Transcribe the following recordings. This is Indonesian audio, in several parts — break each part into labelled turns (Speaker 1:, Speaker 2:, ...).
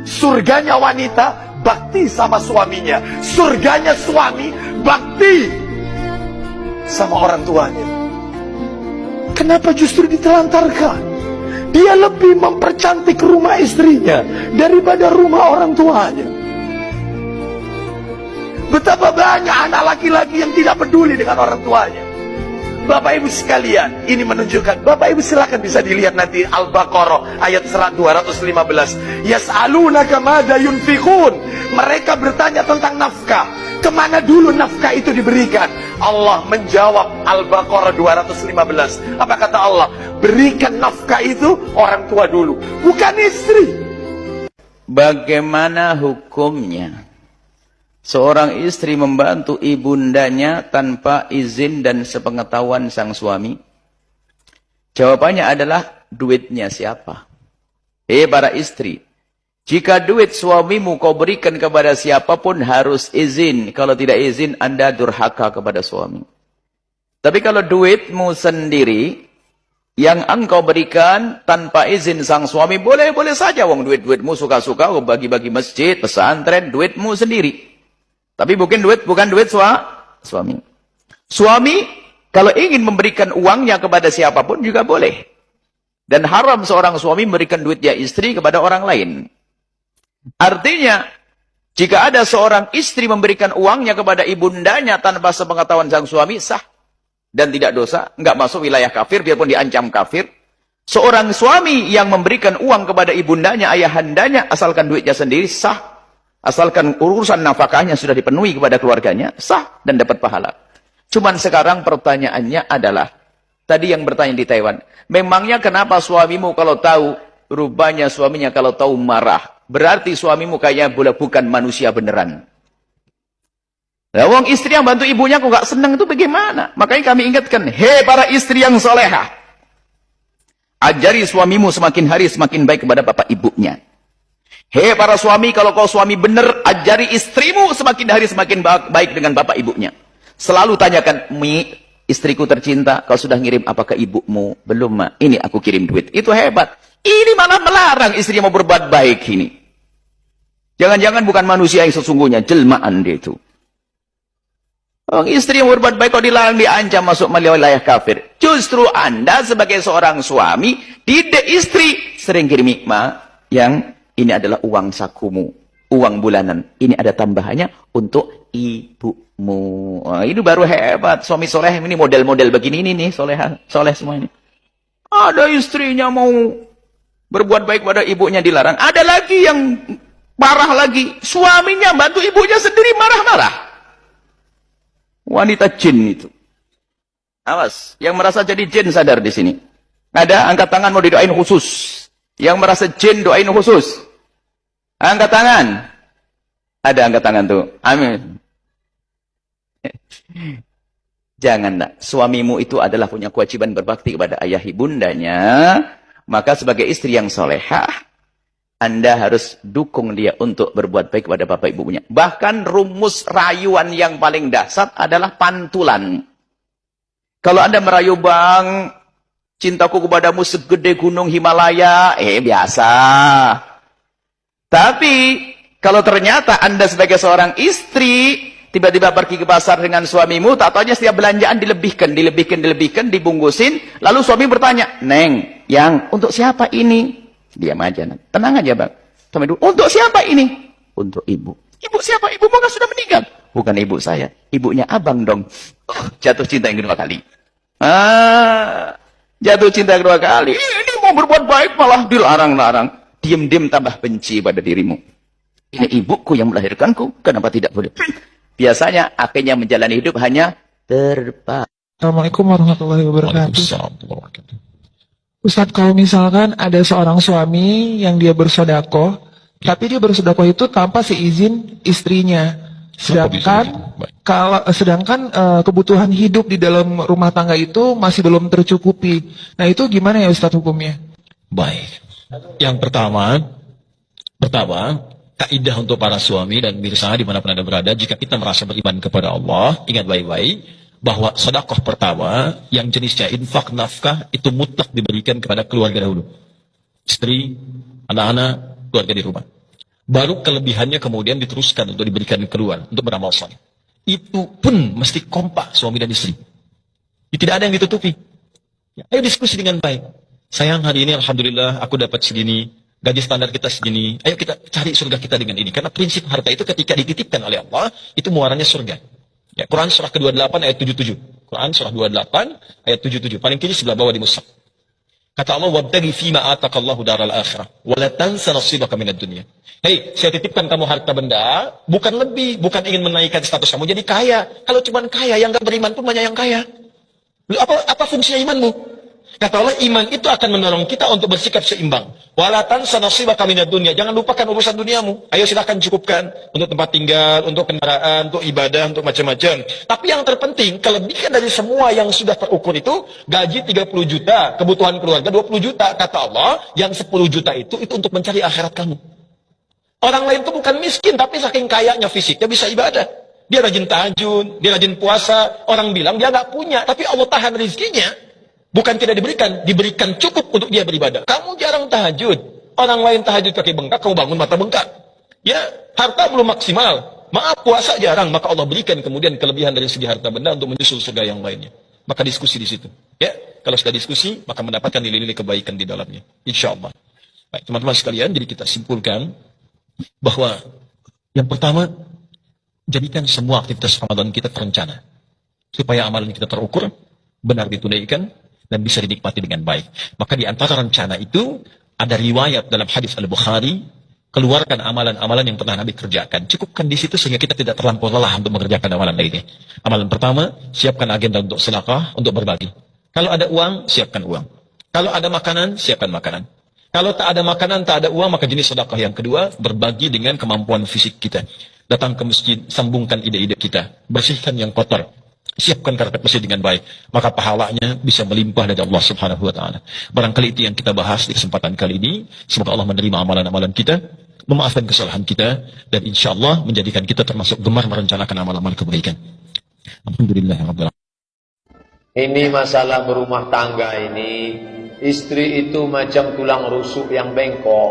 Speaker 1: Surganya wanita bakti sama suaminya, surganya suami bakti sama orang tuanya. Kenapa justru ditelantarkan? Dia lebih mempercantik rumah istrinya daripada rumah orang tuanya. Betapa banyak anak laki-laki yang tidak peduli dengan orang tuanya. Bapak Ibu sekalian, ini menunjukkan, Bapak Ibu silakan bisa dilihat nanti Al-Baqarah ayat 215. Yas'alunaka madza yunfiqun. Mereka bertanya tentang nafkah. Kemana dulu nafkah itu diberikan? Allah menjawab Al-Baqarah 215. Apa kata Allah? Berikan nafkah itu orang tua dulu, bukan istri.
Speaker 2: Bagaimana hukumnya seorang istri membantu ibundanya tanpa izin dan sepengetahuan sang suami? Jawabannya adalah duitnya siapa? Para istri, jika duit suamimu kau berikan kepada siapapun harus izin. Kalau tidak izin, Anda durhaka kepada suami. Tapi kalau duitmu sendiri yang engkau berikan tanpa izin sang suami, boleh-boleh saja. Wong duitmu suka-suka, bagi-bagi masjid, pesantren, duitmu sendiri. Tapi bukan duit suami. Suami kalau ingin memberikan uangnya kepada siapapun juga boleh. Dan haram seorang suami memberikan duitnya istri kepada orang lain. Artinya, jika ada seorang istri memberikan uangnya kepada ibundanya tanpa sepengetahuan sang suami, sah dan tidak dosa, enggak masuk wilayah kafir biarpun diancam kafir. Seorang suami yang memberikan uang kepada ibundanya, ayahandanya, asalkan duitnya sendiri, sah. Asalkan urusan nafkahnya sudah dipenuhi kepada keluarganya, sah dan dapat pahala. Cuman sekarang pertanyaannya adalah, tadi yang bertanya di Taiwan, memangnya kenapa suamimu kalau tahu, rupanya suaminya kalau tahu marah, berarti suamimu kayaknya bukan manusia beneran. Nah, wong istri yang bantu ibunya kok gak senang itu bagaimana? Makanya kami ingatkan, hei para istri yang solehah, ajari suamimu semakin hari semakin baik kepada bapak ibunya. Hei para suami, kalau kau suami benar, ajari istrimu semakin hari semakin baik dengan bapak ibunya. Selalu tanyakan, Mi, istriku tercinta, kau sudah ngirim apa ke ibumu? Belum, Ma. Ini aku kirim duit. Itu hebat. Ini malah melarang istrinya mau berbuat baik ini. Jangan-jangan bukan manusia yang sesungguhnya, jelmaan dia itu. Orang istri yang berbuat baik kok dilarang, diancam masuk wilayah kafir. Justru Anda sebagai seorang suami, didik istri, sering kirimi, Ma, yang ini adalah uang sakumu, uang bulanan. Ini ada tambahannya untuk ibumu. Oh, ini baru hebat. Suami soleh ini model-model begini ini nih, soleh semua ini. Ada istrinya mau berbuat baik pada ibunya dilarang. Ada lagi yang parah lagi. Suaminya bantu ibunya sendiri marah-marah. Wanita jin itu. Awas, yang merasa jadi jin sadar di sini. Ada, angkat tangan mau didoain khusus. Yang merasa jin doain khusus. Angkat tangan. Ada angkat tangan tuh. Amin. Jangan, nak. Suamimu itu adalah punya kewajiban berbakti kepada ayah ibundanya. Maka sebagai istri yang solehah, Anda harus dukung dia untuk berbuat baik kepada bapak ibunya. Bahkan rumus rayuan yang paling dasar adalah pantulan. Kalau Anda merayu, Bang, cintaku kepadamu segede gunung Himalaya, biasa. Tapi, kalau ternyata Anda sebagai seorang istri, tiba-tiba pergi ke pasar dengan suamimu, tak taunya setiap belanjaan dilebihkan, dibungkusin, lalu suami bertanya, Neng, yang, untuk siapa ini? Diam aja, tenang aja, Bang. Suami dulu, untuk siapa ini? Untuk ibu. Ibu siapa? Ibu kan sudah meninggal. Bukan ibu saya, ibunya abang dong. Jatuh cinta yang kedua kali. Jatuh cinta kedua kali. Ini mau berbuat baik malah dilarang-larang. Diam-diam tambah benci pada dirimu. Ini ibuku yang melahirkanku, kenapa tidak boleh? Biasanya akhirnya menjalani hidup hanya terpaku.
Speaker 3: Assalamualaikum warahmatullahi wabarakatuh. Ustadz, kalau misalkan ada seorang suami yang dia bersodakoh, tapi dia bersodakoh itu tanpa seizin istrinya. Sedangkan kebutuhan hidup di dalam rumah tangga itu masih belum tercukupi. Nah, itu gimana ya Ustadz hukumnya?
Speaker 4: Baik. Yang pertama, kaidah untuk para suami dan pemirsa dimanapun Anda berada, jika kita merasa beriman kepada Allah, ingat baik-baik bahwa sedekah pertama yang jenisnya infak nafkah itu mutlak diberikan kepada keluarga dahulu. Istri, anak-anak, keluarga di rumah. Baru kelebihannya kemudian diteruskan untuk diberikan keluar, untuk beramal saleh. Itu pun mesti kompak suami dan istri. Tidak ada yang ditutupi. Ya, ayo diskusi dengan baik. Sayang, hari ini alhamdulillah aku dapat segini, gaji standar kita segini. Ayo kita cari surga kita dengan ini. Karena prinsip harta itu ketika dititipkan oleh Allah, itu muaranya surga. Ya, Quran surah ke-28 ayat 77. Quran surah 28 ayat 77. Paling kiri sebelah bawah di mushaf. Kata Allah, "Wabtaghi fima atakallahu daral akhirah, wa la tansa nasibaka minad dunya." Hei, saya titipkan kamu harta benda, bukan lebih, bukan ingin menaikkan status kamu jadi kaya. Kalau cuma kaya, yang gak beriman pun banyak yang kaya. Lalu apa fungsinya imanmu? Kata Allah, iman itu akan menolong kita untuk bersikap seimbang. Wa la tansa nasibaka minad dunya. Jangan lupakan urusan duniamu. Ayo silakan cukupkan untuk tempat tinggal, untuk kendaraan, untuk ibadah, untuk macam-macam. Tapi yang terpenting, kelebihan dari semua yang sudah terukur itu, gaji 30 juta, kebutuhan keluarga 20 juta. Kata Allah, yang 10 juta itu untuk mencari akhirat kamu. Orang lain itu bukan miskin, tapi saking kayanya fisiknya bisa ibadah. Dia rajin tahajud, dia rajin puasa. Orang bilang dia nggak punya, tapi Allah tahan rezekinya. Bukan tidak diberikan cukup untuk dia beribadah. Kamu jarang tahajud. Orang lain tahajud kaki bengkak, kamu bangun mata bengkak. Ya, harta belum maksimal. Maaf, puasa jarang, maka Allah berikan kemudian kelebihan dari segi harta benda untuk menyusul surga yang lainnya. Maka diskusi di situ. Ya, kalau sudah diskusi, maka mendapatkan nilai-nilai kebaikan di dalamnya. Insya Allah. Baik, teman-teman sekalian, jadi kita simpulkan bahwa yang pertama, jadikan semua aktivitas Ramadan kita terencana. Supaya amalan kita terukur, benar ditunaikan, dan bisa dinikmati dengan baik. Maka di antara rencana itu, ada riwayat dalam hadis Al-Bukhari, keluarkan amalan-amalan yang pernah Nabi kerjakan. Cukupkan di situ sehingga kita tidak terlampau lelah untuk mengerjakan amalan lainnya. Amalan pertama, siapkan agenda untuk sedekah, untuk berbagi. Kalau ada uang, siapkan uang. Kalau ada makanan, siapkan makanan. Kalau tak ada makanan, tak ada uang, maka jenis sedekah yang kedua, berbagi dengan kemampuan fisik kita. Datang ke masjid, sambungkan ide-ide kita. Bersihkan yang kotor. Siapkan karpet masjid dengan baik, maka pahalanya bisa melimpah dari Allah Subhanahu wa taala. Barangkali itu yang kita bahas di kesempatan kali ini. Semoga Allah menerima amalan-amalan kita, memaafkan kesalahan kita, dan insya Allah menjadikan kita termasuk gemar merencanakan amal-amal kebaikan. Alhamdulillahirabbil alamin.
Speaker 5: Ini masalah berumah tangga ini, istri itu macam tulang rusuk yang bengkok.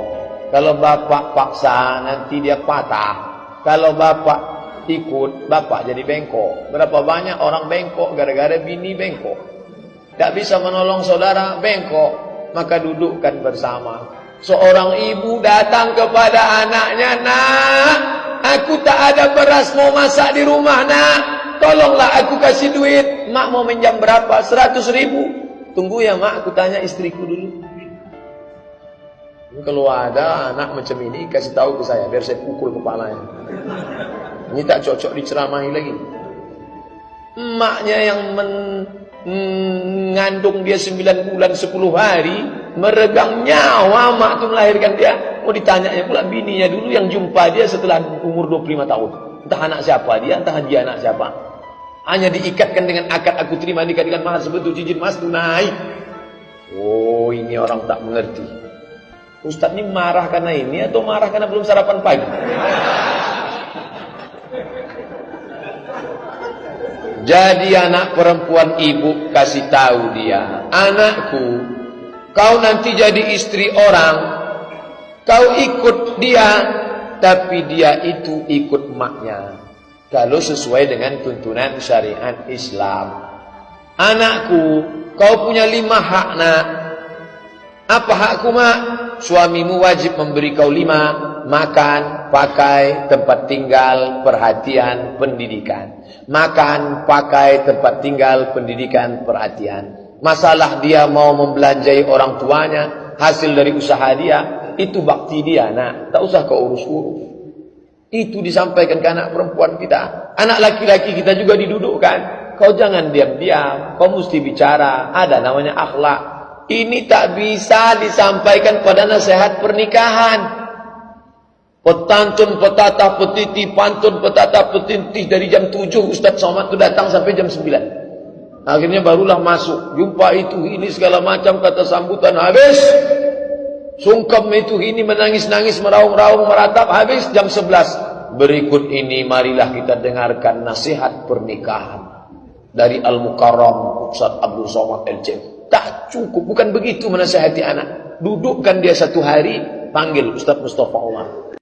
Speaker 5: Kalau bapak paksa, nanti dia patah. Kalau bapak ikut, bapak jadi bengkok. Berapa banyak orang bengkok gara-gara bini bengkok. Tak bisa menolong saudara bengkok, maka dudukkan bersama. Seorang ibu datang kepada anaknya, "Nak, aku tak ada beras mau masak di rumah, nak. Tolonglah aku kasih duit. Mak mau minjam berapa? 100.000. Tunggu ya mak, aku tanya istriku dulu." Kalau ada anak macam ini, kasih tahu ke saya, biar saya pukul kepalanya. Ini tak cocok diceramahi lagi. Emaknya yang mengandung dia 9 bulan 10 hari, meregang nyawa mak itu melahirkan dia. Mau ditanyanya pula bininya dulu yang jumpa dia setelah umur 25 tahun. Entah anak siapa dia, entah dia anak siapa. Hanya diikatkan dengan akad aku terima nikah dengan mahar sebetul cincin emas tunai. Oh, ini orang tak mengerti. Ustaz ini marah karena ini atau marah karena belum sarapan pagi? Jadi anak perempuan ibu kasih tahu dia, "Anakku, kau nanti jadi istri orang, kau ikut dia, tapi dia itu ikut maknya. Kalau sesuai dengan tuntunan syariat Islam. Anakku, kau punya 5 hak nak. Apa hakku mak? Suamimu wajib memberi kau 5. Makan, pakai, tempat tinggal, perhatian, pendidikan. Makan, pakai, tempat tinggal, pendidikan, perhatian. Masalah dia mau membelanjai orang tuanya, hasil dari usaha dia, itu bakti dia nak. Tak usah kau urus-urus. Itu disampaikan ke anak perempuan kita. Anak laki-laki kita juga didudukkan. Kau jangan diam-diam, kau mesti bicara. Ada namanya akhlak. Ini tak bisa disampaikan pada nasihat pernikahan. Petantun, petatah, petiti, pantun, petatah, petintih dari jam 7 Ustaz Somad itu datang sampai jam 9. Akhirnya barulah masuk. Jumpa itu, ini segala macam kata sambutan. Habis. Sungkem itu, ini menangis-nangis, meraung-raung, meratap. Habis jam 11. Berikut ini marilah kita dengarkan nasihat pernikahan dari Al-Mukarram Ustaz Abdul Somad LC. Tak cukup, bukan begitu menasihati anak. Dudukkan dia 1 hari, panggil Ustaz Mustafa Umar.